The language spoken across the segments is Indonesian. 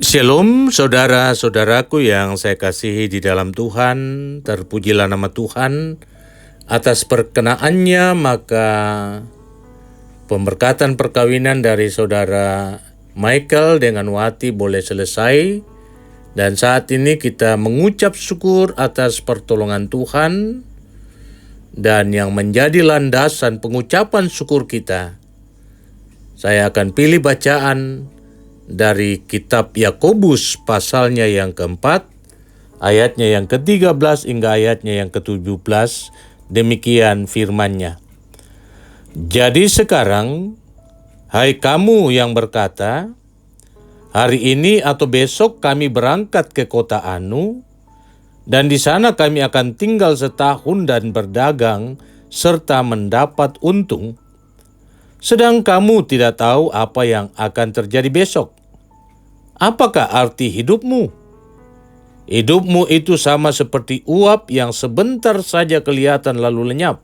Shalom saudara-saudaraku yang saya kasihi di dalam Tuhan, terpujilah nama Tuhan atas perkenaannya. Maka pemberkatan perkawinan dari saudara Michael dengan Wati boleh selesai, dan saat ini kita mengucap syukur atas pertolongan Tuhan, dan yang menjadi landasan pengucapan syukur kita, saya akan pilih bacaan dari kitab Yakobus pasalnya yang keempat, ayatnya yang ke-13 hingga ayatnya yang ke-17, demikian firman-Nya. Jadi sekarang, hai kamu yang berkata, hari ini atau besok kami berangkat ke kota Anu, dan di sana kami akan tinggal setahun dan berdagang, serta mendapat untung, sedang kamu tidak tahu apa yang akan terjadi besok. Apakah arti hidupmu? Hidupmu itu sama seperti uap yang sebentar saja kelihatan lalu lenyap.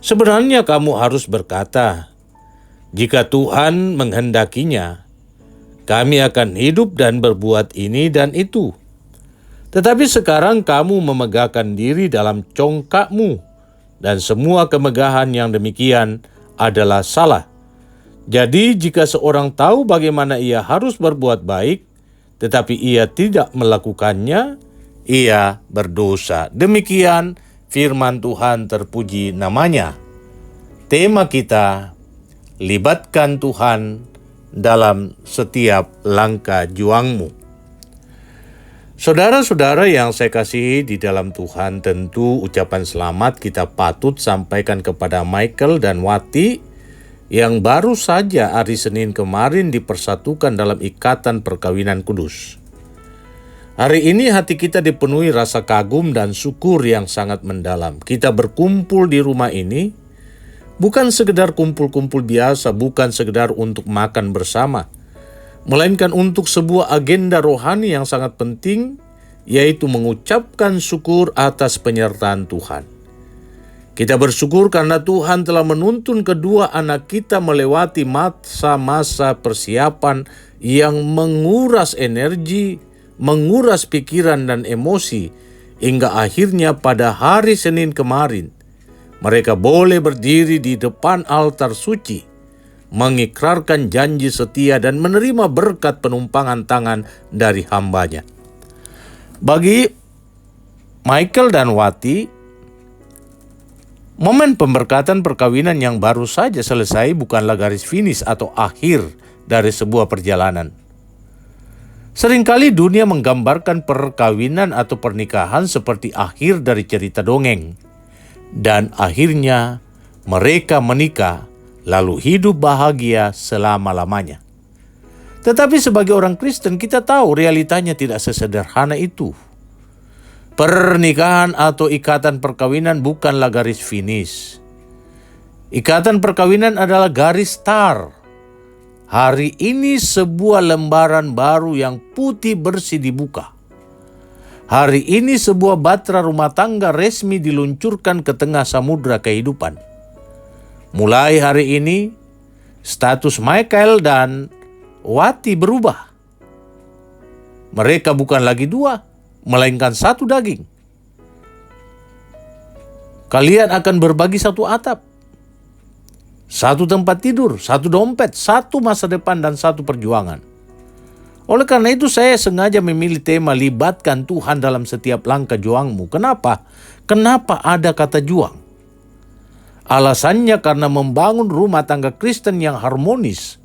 Sebenarnya kamu harus berkata, jika Tuhan menghendakinya, kami akan hidup dan berbuat ini dan itu. Tetapi sekarang kamu memegahkan diri dalam congkakmu, dan semua kemegahan yang demikian adalah salah. Jadi jika seorang tahu bagaimana ia harus berbuat baik, tetapi ia tidak melakukannya, ia berdosa. Demikian firman Tuhan, terpuji namanya. Tema kita, libatkan Tuhan dalam setiap langkah juangmu. Saudara-saudara yang saya kasihi di dalam Tuhan, tentu ucapan selamat kita patut sampaikan kepada Michael dan Wati yang baru saja hari Senin kemarin dipersatukan dalam ikatan perkawinan kudus. Hari ini hati kita dipenuhi rasa kagum dan syukur yang sangat mendalam. Kita berkumpul di rumah ini bukan sekedar kumpul-kumpul biasa, bukan sekedar untuk makan bersama, melainkan untuk sebuah agenda rohani yang sangat penting, yaitu mengucapkan syukur atas penyertaan Tuhan. Kita bersyukur karena Tuhan telah menuntun kedua anak kita melewati masa-masa persiapan yang menguras energi, menguras pikiran dan emosi, hingga akhirnya pada hari Senin kemarin, mereka boleh berdiri di depan altar suci, mengikrarkan janji setia dan menerima berkat penumpangan tangan dari hambanya. Bagi Michael dan Wati, momen pemberkatan perkawinan yang baru saja selesai bukanlah garis finish atau akhir dari sebuah perjalanan. Seringkali dunia menggambarkan perkawinan atau pernikahan seperti akhir dari cerita dongeng. Dan akhirnya mereka menikah lalu hidup bahagia selama-lamanya. Tetapi sebagai orang Kristen kita tahu realitanya tidak sesederhana itu. Pernikahan atau ikatan perkawinan bukanlah garis finish. Ikatan perkawinan adalah garis start. Hari ini sebuah lembaran baru yang putih bersih dibuka. Hari ini sebuah bahtera rumah tangga resmi diluncurkan ke tengah samudra kehidupan. Mulai hari ini, status Michael dan Wati berubah. Mereka bukan lagi dua, melainkan satu daging. Kalian akan berbagi satu atap, satu tempat tidur, satu dompet, satu masa depan, dan satu perjuangan. Oleh karena itu saya sengaja memilih tema libatkan Tuhan dalam setiap langkah juangmu. Kenapa? Kenapa ada kata juang? Alasannya karena membangun rumah tangga Kristen yang harmonis,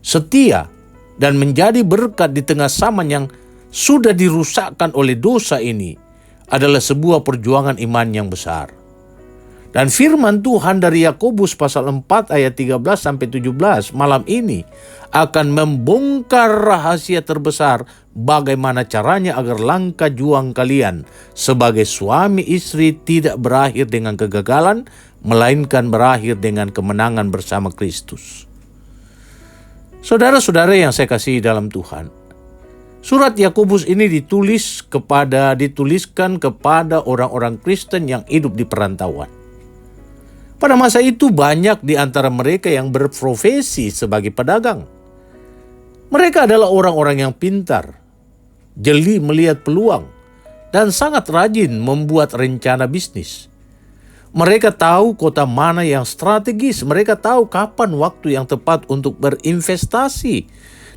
setia, dan menjadi berkat di tengah zaman yang sudah dirusakkan oleh dosa ini adalah sebuah perjuangan iman yang besar. Dan firman Tuhan dari Yakobus pasal 4 ayat 13-17 malam ini akan membongkar rahasia terbesar bagaimana caranya agar langkah juang kalian sebagai suami istri tidak berakhir dengan kegagalan, melainkan berakhir dengan kemenangan bersama Kristus. Saudara-saudara yang saya kasihi dalam Tuhan, surat Yakobus ini dituliskan kepada orang-orang Kristen yang hidup di perantauan. Pada masa itu banyak di antara mereka yang berprofesi sebagai pedagang. Mereka adalah orang-orang yang pintar, jeli melihat peluang, dan sangat rajin membuat rencana bisnis. Mereka tahu kota mana yang strategis, mereka tahu kapan waktu yang tepat untuk berinvestasi,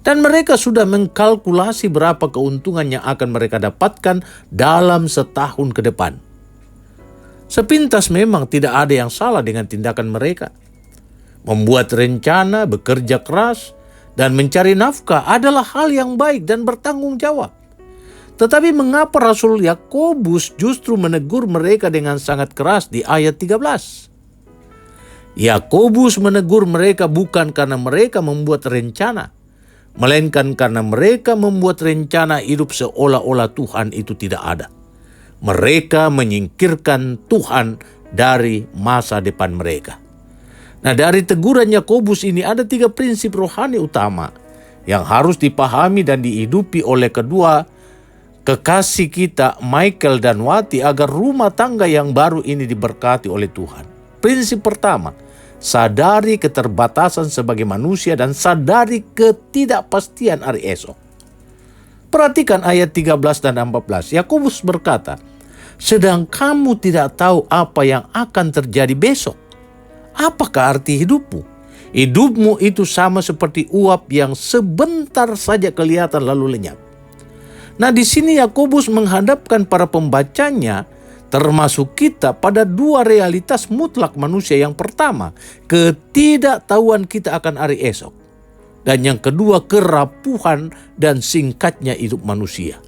dan mereka sudah mengkalkulasi berapa keuntungan yang akan mereka dapatkan dalam setahun ke depan. Sepintas memang tidak ada yang salah dengan tindakan mereka. Membuat rencana, bekerja keras, dan mencari nafkah adalah hal yang baik dan bertanggung jawab. Tetapi mengapa Rasul Yakobus justru menegur mereka dengan sangat keras di ayat 13? Yakobus menegur mereka bukan karena mereka membuat rencana, melainkan karena mereka membuat rencana hidup seolah-olah Tuhan itu tidak ada. Mereka menyingkirkan Tuhan dari masa depan mereka. Nah, dari teguran Yakobus ini ada 3 prinsip rohani utama yang harus dipahami dan dihidupi oleh kedua kekasih kita, Michael dan Wati, agar rumah tangga yang baru ini diberkati oleh Tuhan. Prinsip pertama, sadari keterbatasan sebagai manusia dan sadari ketidakpastian hari esok. Perhatikan ayat 13 dan 14. Yakobus berkata, sedang kamu tidak tahu apa yang akan terjadi besok. Apakah arti hidupmu? Hidupmu itu sama seperti uap yang sebentar saja kelihatan lalu lenyap. Nah, di sini Yakobus menghadapkan para pembacanya, termasuk kita, pada 2 realitas mutlak manusia. Yang pertama, ketidaktahuan kita akan hari esok. Dan yang kedua, kerapuhan dan singkatnya hidup manusia.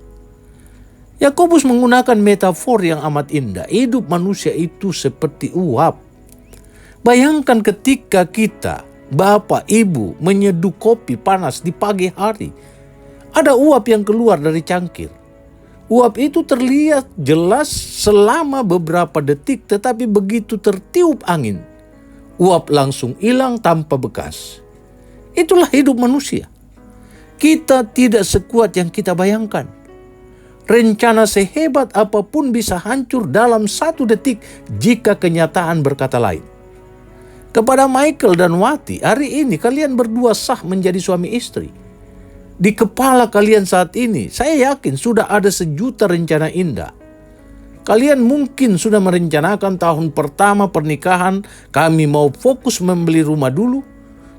Yakobus menggunakan metafor yang amat indah. Hidup manusia itu seperti uap. Bayangkan ketika kita, bapak, ibu, menyeduh kopi panas di pagi hari. Ada uap yang keluar dari cangkir. Uap itu terlihat jelas selama beberapa detik, tetapi begitu tertiup angin, uap langsung hilang tanpa bekas. Itulah hidup manusia. Kita tidak sekuat yang kita bayangkan. Rencana sehebat apapun bisa hancur dalam 1 detik jika kenyataan berkata lain. Kepada Michael dan Wati, hari ini kalian berdua sah menjadi suami istri. Di kepala kalian saat ini, saya yakin sudah ada sejuta rencana indah. Kalian mungkin sudah merencanakan tahun pertama pernikahan, kami mau fokus membeli rumah dulu.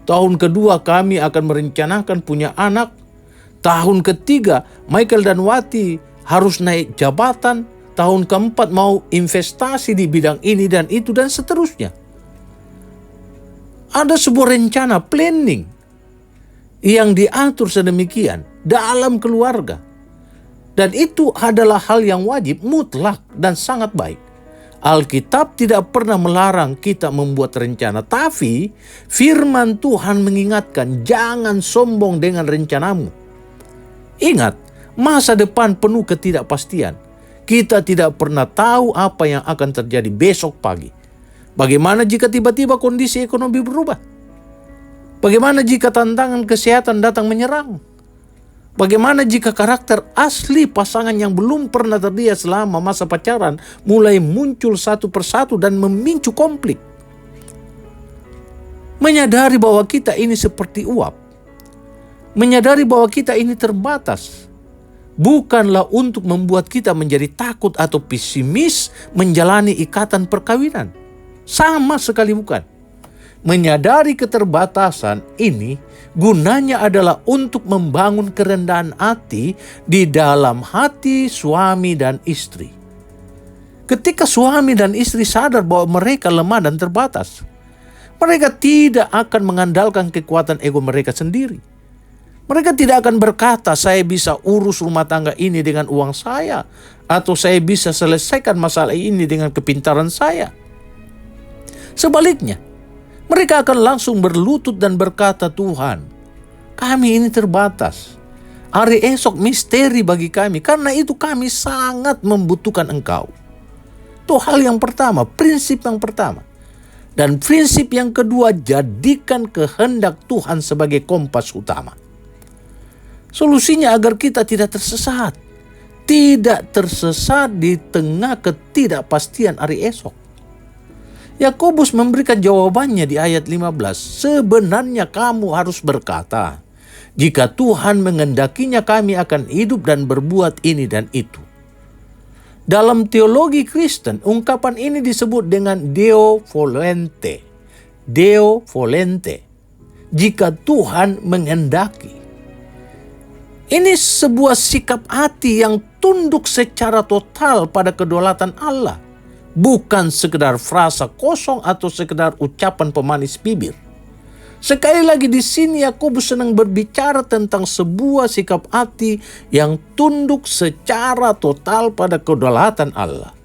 Tahun kedua kami akan merencanakan punya anak. Tahun ketiga, Michael dan Wati harus naik jabatan. Tahun keempat mau investasi di bidang ini dan itu dan seterusnya. Ada sebuah rencana, planning, yang diatur sedemikian dalam keluarga. Dan itu adalah hal yang wajib, mutlak, dan sangat baik. Alkitab tidak pernah melarang kita membuat rencana. Tapi firman Tuhan mengingatkan, jangan sombong dengan rencanamu. Ingat, masa depan penuh ketidakpastian. Kita tidak pernah tahu apa yang akan terjadi besok pagi. Bagaimana jika tiba-tiba kondisi ekonomi berubah? Bagaimana jika tantangan kesehatan datang menyerang? Bagaimana jika karakter asli pasangan yang belum pernah terlihat selama masa pacaran mulai muncul satu persatu dan memicu konflik? Menyadari bahwa kita ini seperti uap. Menyadari bahwa kita ini terbatas. Bukanlah untuk membuat kita menjadi takut atau pesimis menjalani ikatan perkawinan. Sama sekali bukan. Menyadari keterbatasan ini gunanya adalah untuk membangun kerendahan hati di dalam hati suami dan istri. Ketika suami dan istri sadar bahwa mereka lemah dan terbatas, mereka tidak akan mengandalkan kekuatan ego mereka sendiri. Mereka tidak akan berkata, saya bisa urus rumah tangga ini dengan uang saya, atau saya bisa selesaikan masalah ini dengan kepintaran saya. Sebaliknya, mereka akan langsung berlutut dan berkata, Tuhan, kami ini terbatas. Hari esok misteri bagi kami, karena itu kami sangat membutuhkan Engkau. Itu hal yang pertama, prinsip yang pertama. Dan prinsip yang kedua, jadikan kehendak Tuhan sebagai kompas utama. Solusinya agar kita tidak tersesat. Tidak tersesat di tengah ketidakpastian hari esok. Yakobus memberikan jawabannya di ayat 15. Sebenarnya kamu harus berkata, Jika Tuhan mengendakinya, kami akan hidup dan berbuat ini dan itu. Dalam teologi Kristen, ungkapan ini disebut dengan Deo volente. Deo volente. Jika Tuhan mengendaki. Ini sebuah sikap hati yang tunduk secara total pada kedaulatan Allah. Bukan sekedar frasa kosong atau sekedar ucapan pemanis bibir. Sekali lagi di sini Yakobus sedang berbicara tentang sebuah sikap hati yang tunduk secara total pada kedaulatan Allah.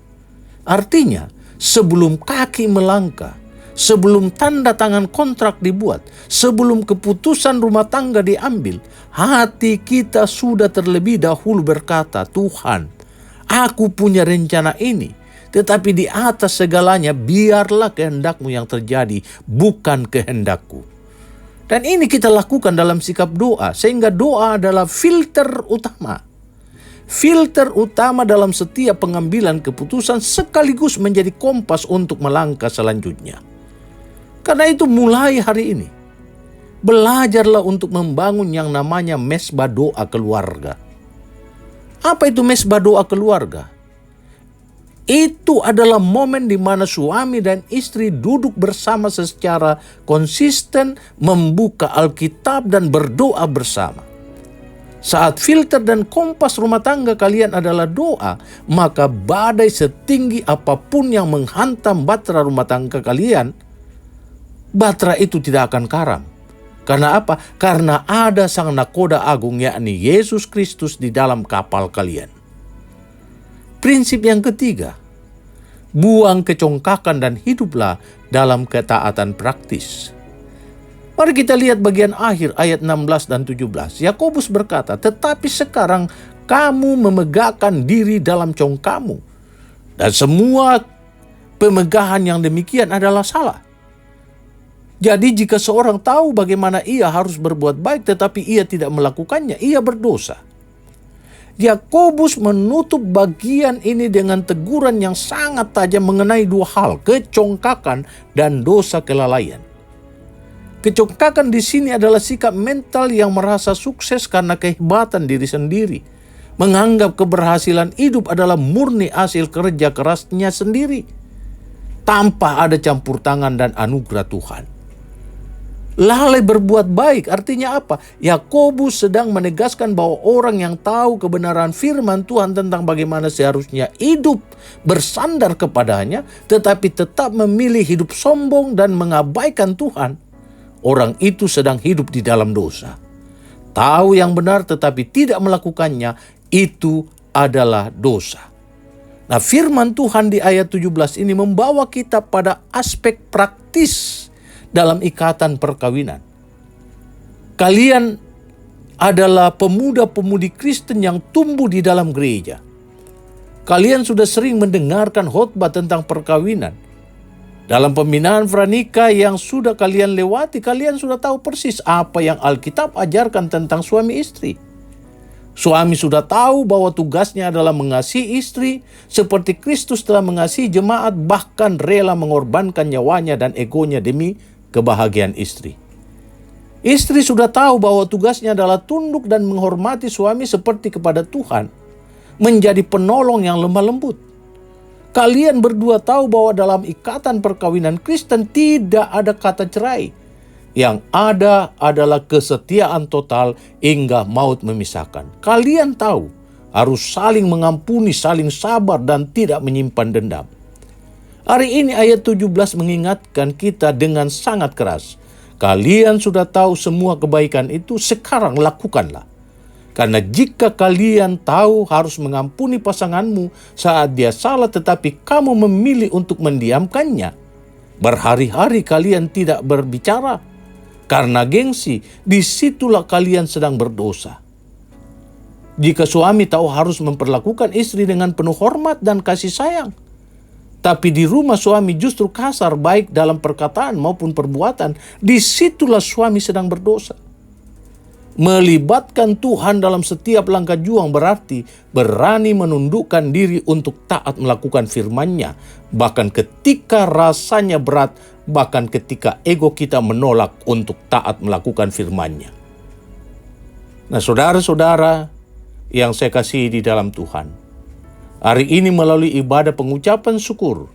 Artinya, sebelum kaki melangkah, sebelum tanda tangan kontrak dibuat, sebelum keputusan rumah tangga diambil, hati kita sudah terlebih dahulu berkata, Tuhan, aku punya rencana ini. Tetapi di atas segalanya, biarlah kehendak-Mu yang terjadi, bukan kehendak-Ku. Dan ini kita lakukan dalam sikap doa, sehingga doa adalah filter utama. Filter utama dalam setiap pengambilan keputusan sekaligus menjadi kompas untuk melangkah selanjutnya. Karena itu mulai hari ini, belajarlah untuk membangun yang namanya mesbah doa keluarga. Apa itu mesbah doa keluarga? Itu adalah momen di mana suami dan istri duduk bersama secara konsisten, membuka Alkitab dan berdoa bersama. Saat filter dan kompas rumah tangga kalian adalah doa, maka badai setinggi apapun yang menghantam batra rumah tangga kalian, batra itu tidak akan karam. Karena apa? Karena ada sang nakoda agung, yakni Yesus Kristus di dalam kapal kalian. Prinsip yang ketiga, buang kecongkakan dan hiduplah dalam ketaatan praktis. Mari kita lihat bagian akhir ayat 16 dan 17. Yakobus berkata, tetapi sekarang kamu memegahkan diri dalam congkamu. Dan semua pemegahan yang demikian adalah salah. Jadi jika seorang tahu bagaimana ia harus berbuat baik tetapi ia tidak melakukannya, ia berdosa. Yakobus menutup bagian ini dengan teguran yang sangat tajam mengenai dua hal, kecongkakan dan dosa kelalaian. Kecongkakan di sini adalah sikap mental yang merasa sukses karena kehebatan diri sendiri, menganggap keberhasilan hidup adalah murni hasil kerja kerasnya sendiri, tanpa ada campur tangan dan anugerah Tuhan. Lalai berbuat baik artinya apa? Yakobus sedang menegaskan bahwa orang yang tahu kebenaran firman Tuhan tentang bagaimana seharusnya hidup bersandar kepadanya, tetapi tetap memilih hidup sombong dan mengabaikan Tuhan, orang itu sedang hidup di dalam dosa. Tahu yang benar tetapi tidak melakukannya, itu adalah dosa. Nah, firman Tuhan di ayat 17 ini membawa kita pada aspek praktis dalam ikatan perkawinan. Kalian adalah pemuda-pemudi Kristen yang tumbuh di dalam gereja. Kalian sudah sering mendengarkan khotbah tentang perkawinan. Dalam pembinaan pranikah yang sudah kalian lewati, kalian sudah tahu persis apa yang Alkitab ajarkan tentang suami istri. Suami sudah tahu bahwa tugasnya adalah mengasihi istri seperti Kristus telah mengasihi jemaat, bahkan rela mengorbankan nyawanya dan egonya demi kebahagiaan istri. Istri sudah tahu bahwa tugasnya adalah tunduk dan menghormati suami seperti kepada Tuhan, menjadi penolong yang lemah lembut. Kalian berdua tahu bahwa dalam ikatan perkawinan Kristen tidak ada kata cerai. Yang ada adalah kesetiaan total hingga maut memisahkan. Kalian tahu harus saling mengampuni, saling sabar dan tidak menyimpan dendam. Hari ini ayat 17 mengingatkan kita dengan sangat keras. Kalian sudah tahu semua kebaikan itu, sekarang lakukanlah. Karena jika kalian tahu harus mengampuni pasanganmu saat dia salah tetapi kamu memilih untuk mendiamkannya, berhari-hari kalian tidak berbicara karena gengsi, disitulah kalian sedang berdosa. Jika suami tahu harus memperlakukan istri dengan penuh hormat dan kasih sayang, tapi di rumah suami justru kasar baik dalam perkataan maupun perbuatan, disitulah suami sedang berdosa. Melibatkan Tuhan dalam setiap langkah juang berarti berani menundukkan diri untuk taat melakukan firman-Nya, bahkan ketika rasanya berat, bahkan ketika ego kita menolak untuk taat melakukan firman-Nya. Nah, saudara-saudara yang saya kasihi di dalam Tuhan, hari ini melalui ibadah pengucapan syukur,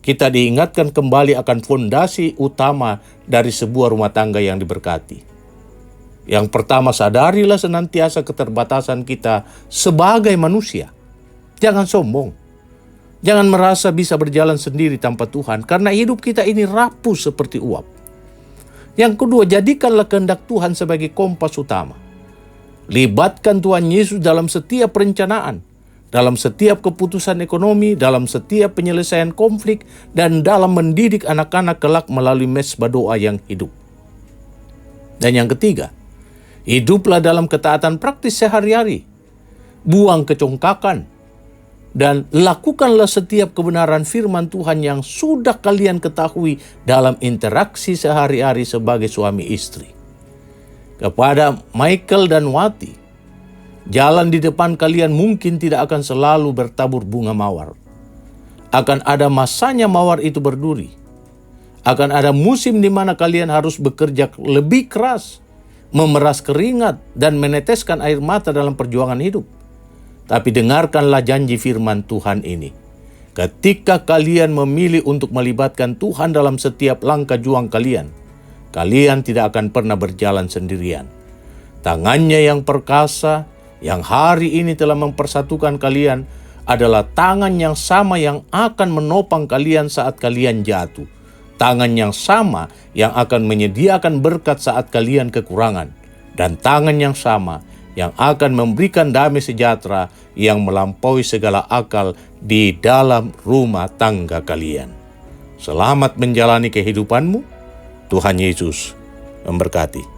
kita diingatkan kembali akan fondasi utama dari sebuah rumah tangga yang diberkati. Yang pertama, sadarilah senantiasa keterbatasan kita sebagai manusia. Jangan sombong. Jangan merasa bisa berjalan sendiri tanpa Tuhan, karena hidup kita ini rapuh seperti uap. Yang kedua, jadikanlah kehendak Tuhan sebagai kompas utama. Libatkan Tuhan Yesus dalam setiap perencanaan, dalam setiap keputusan ekonomi, dalam setiap penyelesaian konflik, dan dalam mendidik anak-anak kelak melalui mesbah doa yang hidup. Dan yang ketiga, hiduplah dalam ketaatan praktis sehari-hari. Buang kecongkakan, dan lakukanlah setiap kebenaran firman Tuhan yang sudah kalian ketahui dalam interaksi sehari-hari sebagai suami istri. Kepada Michael dan Wati, jalan di depan kalian mungkin tidak akan selalu bertabur bunga mawar. Akan ada masanya mawar itu berduri. Akan ada musim di mana kalian harus bekerja lebih keras, memeras keringat, dan meneteskan air mata dalam perjuangan hidup. Tapi dengarkanlah janji firman Tuhan ini. Ketika kalian memilih untuk melibatkan Tuhan dalam setiap langkah juang kalian, kalian tidak akan pernah berjalan sendirian. Tangannya yang perkasa, yang hari ini telah mempersatukan kalian, adalah tangan yang sama yang akan menopang kalian saat kalian jatuh. Tangan yang sama yang akan menyediakan berkat saat kalian kekurangan. Dan tangan yang sama yang akan memberikan damai sejahtera yang melampaui segala akal di dalam rumah tangga kalian. Selamat menjalani kehidupanmu. Tuhan Yesus memberkati.